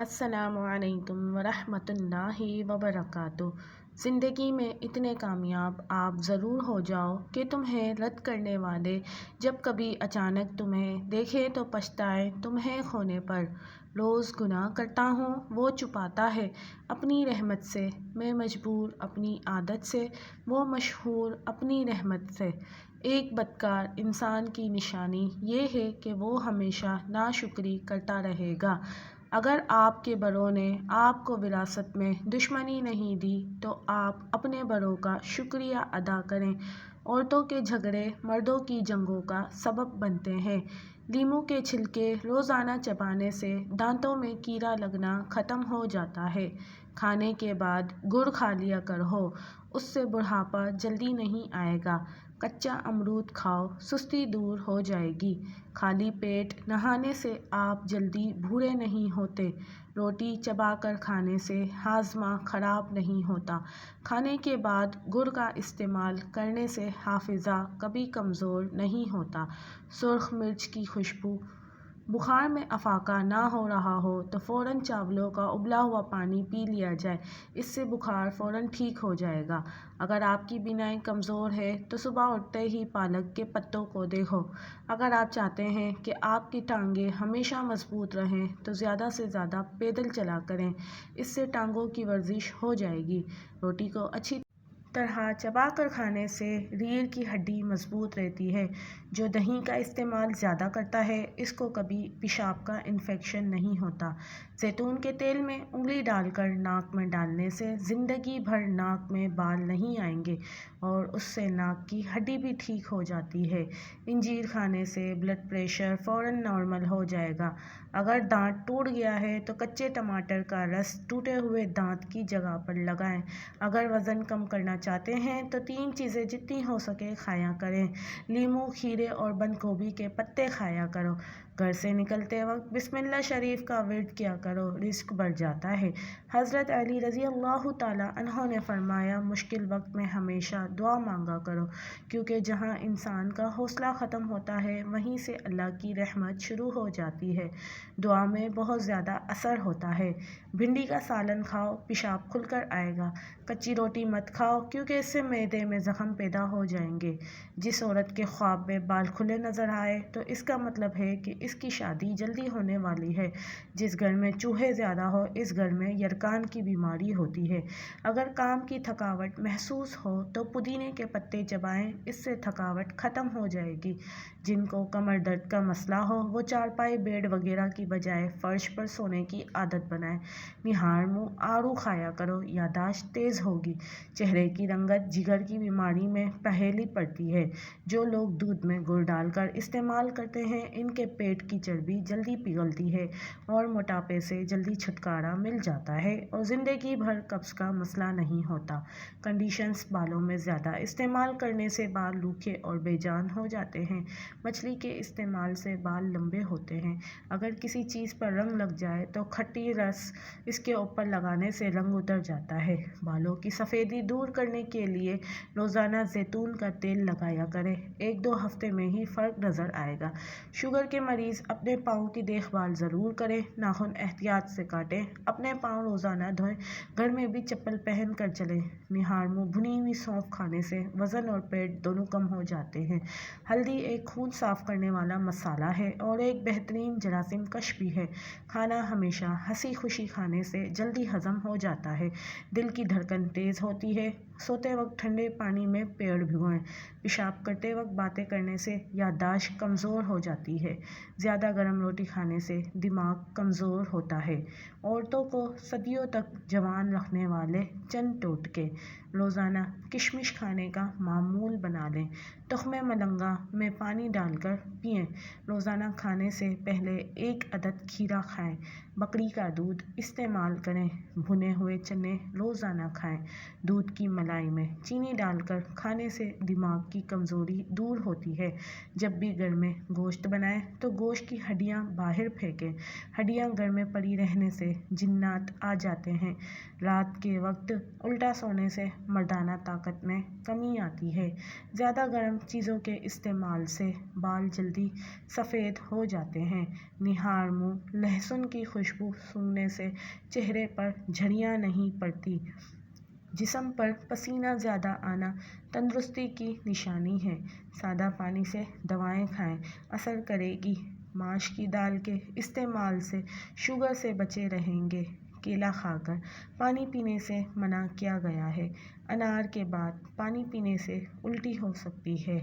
السلام علیکم ورحمۃ اللہ وبرکاتہ۔ زندگی میں اتنے کامیاب آپ ضرور ہو جاؤ کہ تمہیں رد کرنے والے جب کبھی اچانک تمہیں دیکھیں تو پچھتائیں تمہیں کھونے پر۔ روز گناہ کرتا ہوں وہ چھپاتا ہے اپنی رحمت سے، میں مجبور اپنی عادت سے، وہ مشہور اپنی رحمت سے۔ ایک بدکار انسان کی نشانی یہ ہے کہ وہ ہمیشہ ناشکری کرتا رہے گا۔ اگر آپ کے بڑوں نے آپ کو وراثت میں دشمنی نہیں دی تو آپ اپنے بڑوں کا شکریہ ادا کریں۔ عورتوں کے جھگڑے مردوں کی جنگوں کا سبب بنتے ہیں۔ لیموں کے چھلکے روزانہ چبانے سے دانتوں میں کیڑا لگنا ختم ہو جاتا ہے۔ کھانے کے بعد گڑ کھا لیا کرو، اس سے بڑھاپا جلدی نہیں آئے گا۔ کچا امرود کھاؤ، سستی دور ہو جائے گی۔ خالی پیٹ نہانے سے آپ جلدی بوڑھے نہیں ہوتے۔ روٹی چبا کر کھانے سے ہاضمہ خراب نہیں ہوتا۔ کھانے کے بعد گڑ کا استعمال کرنے سے حافظہ کبھی کمزور نہیں ہوتا۔ سرخ مرچ کی خوشبو۔ بخار میں افاقہ نہ ہو رہا ہو تو فوراً چاولوں کا ابلا ہوا پانی پی لیا جائے، اس سے بخار فوراً ٹھیک ہو جائے گا۔ اگر آپ کی بینائی کمزور ہے تو صبح اٹھتے ہی پالک کے پتوں کو دیکھو۔ اگر آپ چاہتے ہیں کہ آپ کی ٹانگیں ہمیشہ مضبوط رہیں تو زیادہ سے زیادہ پیدل چلا کریں، اس سے ٹانگوں کی ورزش ہو جائے گی۔ روٹی کو اچھی طرح چبا کر کھانے سے ریڑھ کی ہڈی مضبوط رہتی ہے۔ جو دہی کا استعمال زیادہ کرتا ہے اس کو کبھی پیشاب کا انفیکشن نہیں ہوتا۔ زیتون کے تیل میں انگلی ڈال کر ناک میں ڈالنے سے زندگی بھر ناک میں بال نہیں آئیں گے اور اس سے ناک کی ہڈی بھی ٹھیک ہو جاتی ہے۔ انجیر کھانے سے بلڈ پریشر فوراً نارمل ہو جائے گا۔ اگر دانت ٹوٹ گیا ہے تو کچے ٹماٹر کا رس ٹوٹے ہوئے دانت کی جگہ پر لگائیں۔ اگر وزن کم کرنا چاہتے ہیں تو 3 چیزیں جتنی ہو سکے کھایا کریں۔ لیموں، کھیرے اور بند گوبھی کے پتے کھایا کرو۔ گھر سے نکلتے وقت بسم اللہ شریف کا ورد کیا کرو، رزق بڑھ جاتا ہے۔ حضرت علی رضی اللہ تعالیٰ عنہ نے فرمایا، مشکل وقت میں ہمیشہ دعا مانگا کرو، کیونکہ جہاں انسان کا حوصلہ ختم ہوتا ہے وہیں سے اللہ کی رحمت شروع ہو جاتی ہے۔ دعا میں بہت زیادہ اثر ہوتا ہے۔ بھنڈی کا سالن کھاؤ، پیشاب کھل کر آئے گا۔ کچی روٹی مت کھاؤ کیونکہ اس سے معدے میں زخم پیدا ہو جائیں گے۔ جس عورت کے خواب میں بال کھلے نظر آئے تو اس کا مطلب ہے کہ اس کی شادی جلدی ہونے والی ہے۔ جس گھر میں چوہے زیادہ ہو اس گھر میں یرکان کی بیماری ہوتی ہے۔ اگر کام کی تھکاوٹ محسوس ہو تو پودینے کے پتے چبائیں، اس سے تھکاوٹ ختم ہو جائے گی۔ جن کو کمر درد کا مسئلہ ہو وہ چارپائی بیڈ وغیرہ کی بجائے فرش پر سونے کی عادت بنائیں۔ نہار منہ آڑو کھایا کرو، یادداشت تیز ہوگی۔ چہرے کی رنگت جگر کی بیماری میں پہیلی پڑتی ہے۔ جو لوگ دودھ میں گڑ ڈال کر استعمال کرتے ہیں ان کے پیٹ کی چربی جلدی پگھلتی ہے اور موٹاپے سے جلدی چھٹکارا مل جاتا ہے اور زندگی بھر قبض کا مسئلہ نہیں ہوتا۔ کنڈیشنرز بالوں میں زیادہ استعمال کرنے سے بال روکھے اور بے جان ہو جاتے ہیں۔ مچھلی کے استعمال سے بال لمبے ہوتے ہیں۔ اگر کسی چیز پر رنگ لگ جائے تو کھٹی رس اس کے اوپر لگانے سے رنگ اتر جاتا ہے۔ بالوں کی سفیدی دور کرنے کے لیے روزانہ زیتون کا تیل لگایا کریں، 1-2 ہفتے میں ہی فرق نظر آئے گا۔ شوگر کے مریض اپنے پاؤں کی دیکھ بھال ضرور کریں، ناخن احتیاط سے کاٹیں، اپنے پاؤں روزانہ دھوئیں، گھر میں بھی چپل پہن کر چلیں۔ نہار منہ بھنی ہوئی سونف کھانے سے وزن اور پیٹ دونوں کم ہو جاتے ہیں۔ ہلدی ایک خون صاف کرنے والا مسالہ ہے اور ایک بہترین جراثیم کش بھی ہے۔ کھانا ہمیشہ ہنسی خوشی کھانے سے جلدی ہضم ہو جاتا ہے۔ دل کی دھڑکن تیز ہوتی ہے۔ سوتے وقت ٹھنڈے پانی میں پیڑ بھگوئیں۔ پیشاب کرتے وقت باتیں کرنے سے یادداشت کمزور ہو جاتی ہے۔ زیادہ گرم روٹی کھانے سے دماغ کمزور ہوتا ہے۔ عورتوں کو صدیوں تک جوان رکھنے والے چند ٹوٹکے۔ روزانہ کشمش کھانے کا معمول بنا لیں۔ تخمِ ملنگا میں پانی ڈال کر پئیں۔ روزانہ کھانے سے پہلے 1 عدد کھیرا کھائیں۔ بکری کا دودھ استعمال کریں۔ بھنے ہوئے چنے روزانہ کھائیں۔ دودھ کی ملائی میں چینی ڈال کر کھانے سے دماغ کی کمزوری دور ہوتی ہے۔ جب بھی گھر میں گوشت بنائیں تو گوشت کی ہڈیاں باہر پھینکیں۔ ہڈیاں گھر میں پڑی رہنے سے جنات آ جاتے ہیں۔ رات کے وقت الٹا سونے سے مردانہ طاقت میں کمی آتی ہے۔ زیادہ گرم چیزوں کے استعمال سے بال جلدی سفید ہو جاتے ہیں۔ نہار منہ لہسن کی خوشبو خوشبو سونگھنے سے چہرے پر جھریاں نہیں پڑتی۔ جسم پر پسینہ زیادہ آنا تندرستی کی نشانی ہے۔ سادہ پانی سے دوائیں کھائیں، اثر کرے گی۔ ماش کی دال کے استعمال سے شوگر سے بچے رہیں گے۔ کیلا کھا کر پانی پینے سے منع کیا گیا ہے۔ انار کے بعد پانی پینے سے الٹی ہو سکتی ہے۔